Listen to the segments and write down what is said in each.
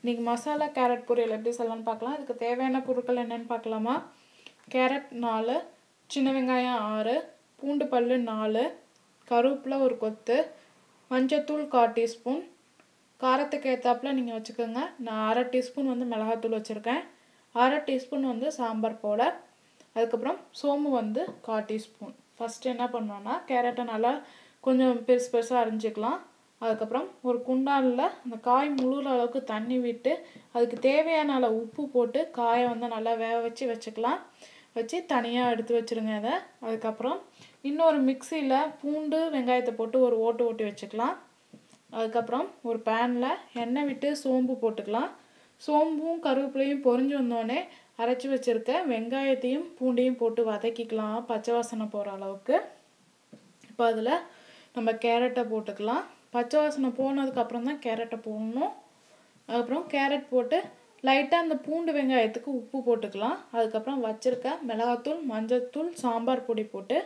இன்றைக்கி மசாலா கேரட் பொரியல் எப்படி செய்யலாம்னு பார்க்கலாம். இதுக்கு தேவையான பொருட்கள் என்னென்னு பார்க்கலாமா? கேரட் 4, சின்ன வெங்காயம் 6, பூண்டு பல் 4, கருவேப்பிலை ஒரு கொத்து, மஞ்சத்தூள் 1/4 டீஸ்பூன், காரத்துக்கு ஏற்றாப்புல நீங்கள் வச்சுக்கோங்க. நான் 1/2 டீஸ்பூன் வந்து மிளகாத்தூள் வச்சுருக்கேன், 1/2 டீஸ்பூன் வந்து சாம்பார் பவுடர், அதுக்கப்புறம் சோம்பு வந்து 1/4 டீஸ்பூன். ஃபஸ்ட்டு என்ன பண்ணோன்னா கேரட்டை நல்லா கொஞ்சம் பெருசு பெருசாக அரிஞ்சிக்கலாம். அதுக்கப்புறம் ஒரு குண்டானில் அந்த காய் முழுகிற அளவுக்கு தண்ணி விட்டு அதுக்கு தேவையான அளவு உப்பு போட்டு காயை வந்து நல்லா வேக வச்சுக்கலாம். வச்சு தனியாக எடுத்து வச்சுருங்க அதை. அதுக்கப்புறம் இன்னொரு மிக்சியில் பூண்டு வெங்காயத்தை போட்டு ஒரு ஓட்டி வச்சுக்கலாம். அதுக்கப்புறம் ஒரு பேனில் எண்ணெய் விட்டு சோம்பு போட்டுக்கலாம். சோம்பும் கருவேப்பிலையும் பொரிஞ்சு வந்தோடனே அரைச்சி வச்சுருக்க வெங்காயத்தையும் பூண்டையும் போட்டு வதக்கிக்கலாம் பச்சை வாசனை போகிற அளவுக்கு. இப்போ அதில் நம்ம கேரட்டை போட்டுக்கலாம். பச்சை வாசனை போனதுக்கப்புறம் தான் கேரட்டை போடணும். அதுக்கப்புறம் கேரட் போட்டு லைட்டாக அந்த பூண்டு வெங்காயத்துக்கு உப்பு போட்டுக்கலாம். அதுக்கப்புறம் வச்சுருக்க மிளகாத்தூள், மஞ்சத்தூள், சாம்பார் பொடி போட்டு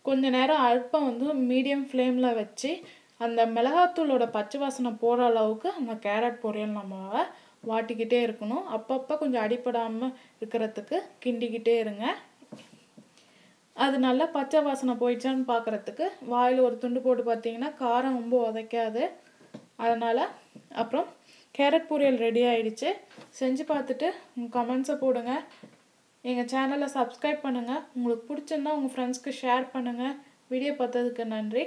கொஞ்சம் நேரம் அடுப்பை வந்து மீடியம் ஃப்ளேமில் வச்சு அந்த மிளகாத்தூளோட பச்சை வாசனை போகிற அளவுக்கு அந்த கேரட் பொரியல் நம்ம வாட்டிக்கிட்டே இருக்கணும். அப்பப்போ கொஞ்சம் அடிப்படாமல் இருக்கிறதுக்கு கிண்டிக்கிட்டே இருங்க. அது நல்லா பச்சை வாசனை போயிடுச்சான்னு பார்க்குறதுக்கு வாயில் ஒரு துண்டு போட்டு பார்த்தீங்கன்னா காரம் ரொம்ப உதைக்காது. அதனால் அப்புறம் கேரட் பொரியல் ரெடி ஆகிடுச்சு. செஞ்சு பார்த்துட்டு உங்கள் கமெண்ட்ஸை போடுங்க. எங்கள் சேனலை சப்ஸ்கிரைப் பண்ணுங்கள். உங்களுக்கு பிடிச்சிருந்தா உங்கள் ஃப்ரெண்ட்ஸ்க்கு ஷேர் பண்ணுங்கள். வீடியோ பார்த்ததுக்கு நன்றி.